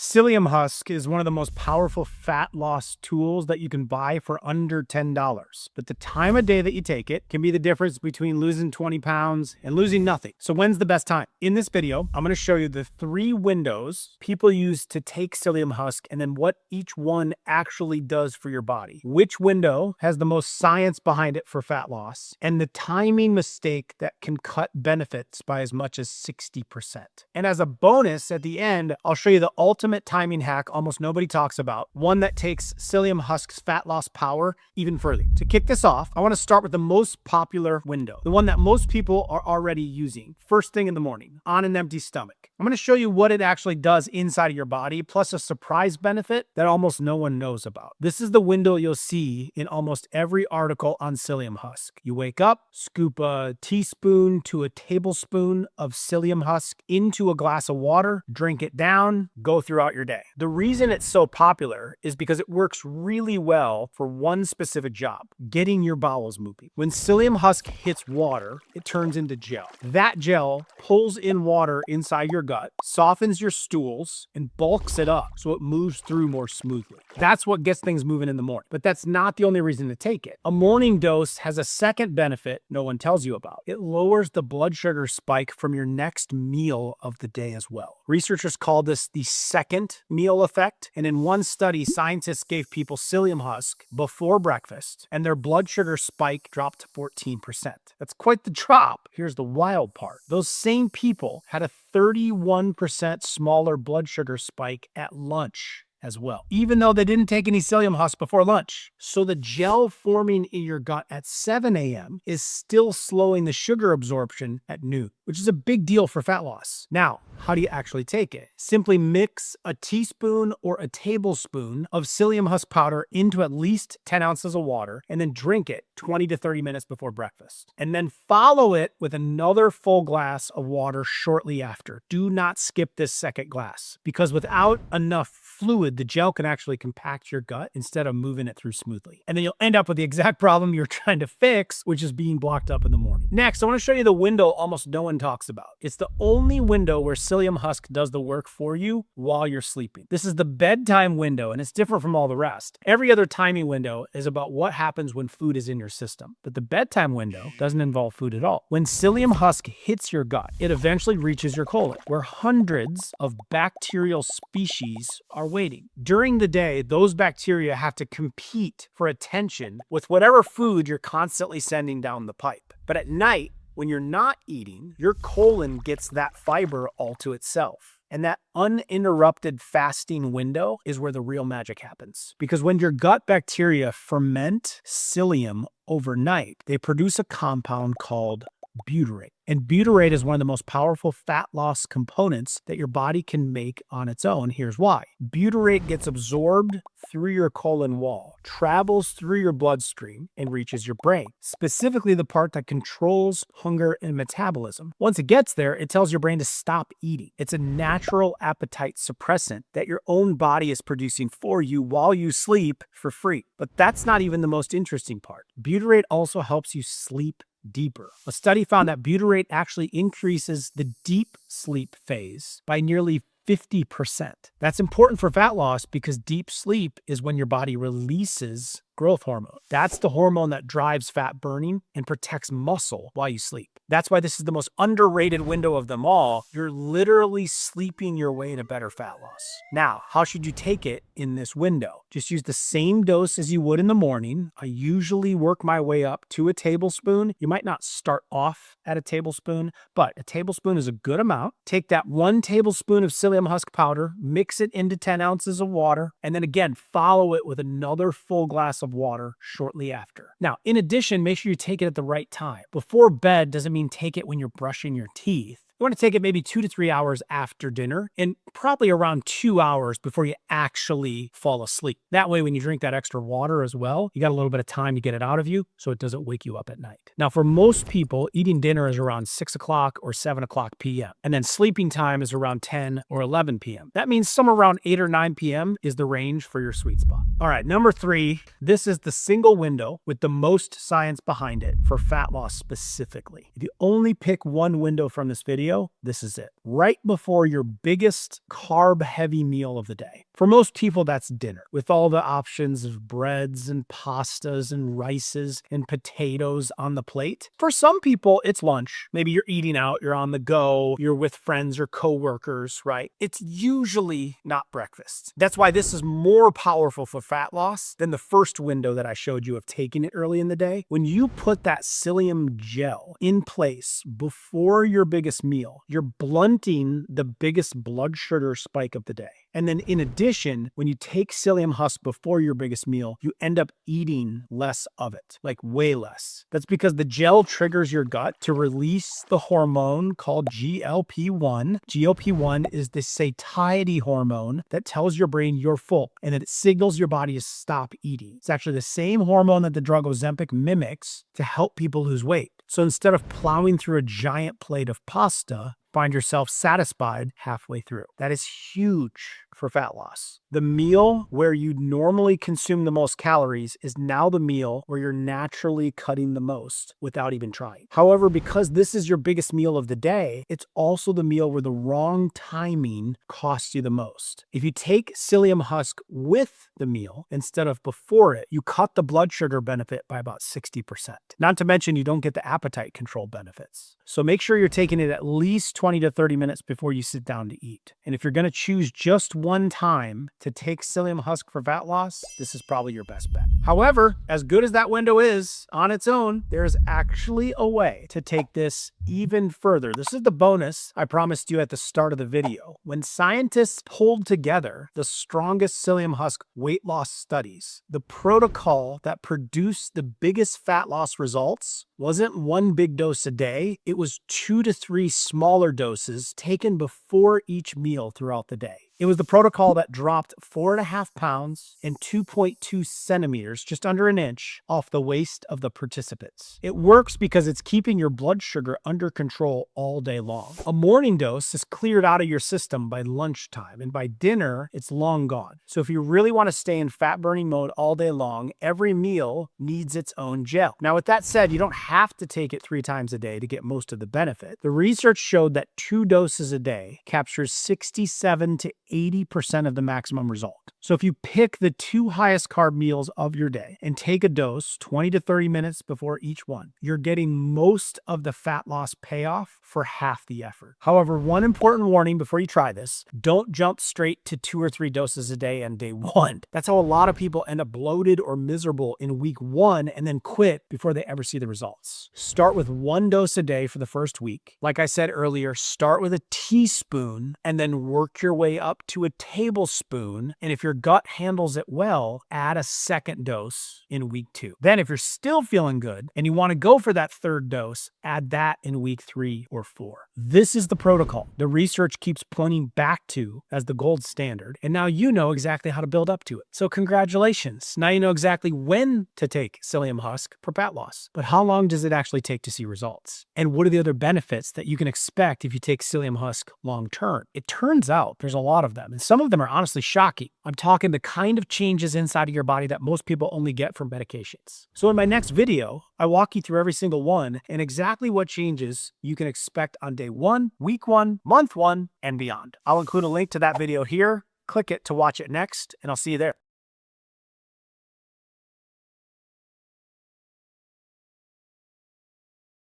Psyllium Husk is one of the most powerful fat loss tools that you can buy for under $10. But the time of day that you take it can be the difference between losing 20 pounds and losing nothing. So when's the best time? In this video, I'm going to show you the 3 windows people use to take Psyllium Husk and then what each one actually does for your body. Which window has the most science behind it for fat loss, and the timing mistake that can cut benefits by as much as 60%. And as a bonus at the end, I'll show you the ultimate timing hack almost nobody talks about, one that takes Psyllium Husk's fat loss power even further. To kick this off, I want to start with the most popular window, the one that most people are already using, first thing in the morning, on an empty stomach. I'm going to show you what it actually does inside of your body, plus a surprise benefit that almost no one knows about. This is the window you'll see in almost every article on Psyllium Husk. You wake up, scoop a teaspoon to a tablespoon of Psyllium Husk into a glass of water, drink it down, go throughout your day. The reason it's so popular is because it works really well for one specific job, getting your bowels moving. When Psyllium Husk hits water, it turns into gel. That gel pulls in water inside your gut, softens your stools, and bulks it up so it moves through more smoothly. That's what gets things moving in the morning. But that's not the only reason to take it. A morning dose has a second benefit no one tells you about. It lowers the blood sugar spike from your next meal of the day as well. Researchers call this the second meal effect, and in one study, scientists gave people Psyllium Husk before breakfast, and their blood sugar spike dropped to 14%. That's quite the drop. Here's the wild part. Those same people had a 31% smaller blood sugar spike at lunch as well, even though they didn't take any Psyllium Husk before lunch. So the gel forming in your gut at 7 a.m. is still slowing the sugar absorption at noon, which is a big deal for fat loss. Now, how do you actually take it? Simply mix a teaspoon or a tablespoon of Psyllium Husk powder into at least 10 ounces of water and then drink it 20 to 30 minutes before breakfast. And then follow it with another full glass of water shortly after. Do not skip this second glass, because without enough fluid, the gel can actually compact your gut instead of moving it through smoothly. And then you'll end up with the exact problem you're trying to fix, which is being blocked up in the morning. Next, I want to show you the window almost no one talks about. It's the only window where Psyllium Husk does the work for you while you're sleeping. This is the bedtime window, and it's different from all the rest. Every other timing window is about what happens when food is in your system, but the bedtime window doesn't involve food at all. When Psyllium Husk hits your gut, it eventually reaches your colon, where hundreds of bacterial species are waiting. During the day, those bacteria have to compete for attention with whatever food you're constantly sending down the pipe. But at night, when you're not eating, your colon gets that fiber all to itself. And that uninterrupted fasting window is where the real magic happens. Because when your gut bacteria ferment psyllium overnight, they produce a compound called butyrate. And butyrate is one of the most powerful fat loss components that your body can make on its own. Here's why. Butyrate gets absorbed through your colon wall, travels through your bloodstream, and reaches your brain, specifically the part that controls hunger and metabolism. Once it gets there, it tells your brain to stop eating. It's a natural appetite suppressant that your own body is producing for you while you sleep for free. But that's not even the most interesting part. Butyrate also helps you sleep deeper. A study found that butyrate actually increases the deep sleep phase by nearly 50%. That's important for fat loss because deep sleep is when your body releases growth hormone. That's the hormone that drives fat burning and protects muscle while you sleep. That's why this is the most underrated window of them all. You're literally sleeping your way to better fat loss. Now, how should you take it in this window? Just use the same dose as you would in the morning. I usually work my way up to a tablespoon. You might not start off at a tablespoon, but a tablespoon is a good amount. Take that 1 tablespoon of Psyllium Husk powder, mix it into 10 ounces of water, and then again, follow it with another full glass of water shortly after. Now, in addition, make sure you take it at the right time. Before bed doesn't mean take it when you're brushing your teeth. You want to take it maybe 2 to 3 hours after dinner and probably around 2 hours before you actually fall asleep. That way, when you drink that extra water as well, you got a little bit of time to get it out of you so it doesn't wake you up at night. Now, for most people, eating dinner is around 6 o'clock or 7 o'clock p.m. And then sleeping time is around 10 or 11 p.m. That means somewhere around 8 or 9 p.m. is the range for your sweet spot. All right, number 3, this is the single window with the most science behind it for fat loss specifically. If you only pick one window from this video, video, this is it. Right before your biggest carb-heavy meal of the day. For most people, that's dinner, with all the options of breads and pastas and rices and potatoes on the plate. For some people, it's lunch. Maybe you're eating out, you're on the go, you're with friends or coworkers, right? It's usually not breakfast. That's why this is more powerful for fat loss than the first window that I showed you of taking it early in the day. When you put that psyllium gel in place before your biggest meal, you're blunting the biggest blood sugar spike of the day. And then in addition, when you take Psyllium Husk before your biggest meal, you end up eating less of it, like way less. That's because the gel triggers your gut to release the hormone called GLP-1. GLP-1 is the satiety hormone that tells your brain you're full and that it signals your body to stop eating. It's actually the same hormone that the drug Ozempic mimics to help people lose weight. So instead of plowing through a giant plate of pasta, find yourself satisfied halfway through. That is huge for fat loss. The meal where you normally consume the most calories is now the meal where you're naturally cutting the most without even trying. However, because this is your biggest meal of the day, it's also the meal where the wrong timing costs you the most. If you take Psyllium Husk with the meal instead of before it, you cut the blood sugar benefit by about 60%. Not to mention you don't get the appetite control benefits. So make sure you're taking it at least 20 to 30 minutes before you sit down to eat. And if you're going to choose just one time to take Psyllium Husk for fat loss, this is probably your best bet. However, as good as that window is on its own, there's actually a way to take this even further. This is the bonus I promised you at the start of the video. When scientists pulled together the strongest Psyllium Husk weight loss studies, the protocol that produced the biggest fat loss results wasn't one big dose a day. It was 2 to 3 smaller doses taken before each meal throughout the day. It was the protocol that dropped 4.5 pounds and 2.2 centimeters, just under an inch, off the waist of the participants. It works because it's keeping your blood sugar under control all day long. A morning dose is cleared out of your system by lunchtime, and by dinner, it's long gone. So if you really want to stay in fat burning mode all day long, every meal needs its own gel. Now, with that said, you don't have to take it 3 times a day to get most of the benefit. The research showed that 2 doses a day captures 67 to 80% of the maximum result. So if you pick the 2 highest carb meals of your day and take a dose 20 to 30 minutes before each one, you're getting most of the fat loss payoff for half the effort. However, one important warning before you try this: don't jump straight to 2 or 3 doses a day on day 1. That's how a lot of people end up bloated or miserable in week 1 and then quit before they ever see the results. Start with 1 dose a day for the first week. Like I said earlier, start with a teaspoon and then work your way up to a tablespoon. And if your gut handles it well, add a second dose in week 2. Then if you're still feeling good and you want to go for that 3rd dose, add that in week 3 or 4. This is the protocol the research keeps pointing back to as the gold standard. And now you know exactly how to build up to it. So congratulations. Now you know exactly when to take Psyllium Husk for fat loss. But how long does it actually take to see results? And what are the other benefits that you can expect if you take Psyllium Husk long term? It turns out there's a lot of them, and some of them are honestly shocking. I'm talking the kind of changes inside of your body that most people only get from medications. So in my next video, I walk you through every single one and exactly what changes you can expect on day 1, week 1, month 1, and beyond. I'll include a link to that video here. Click it to watch it next, and I'll see you there.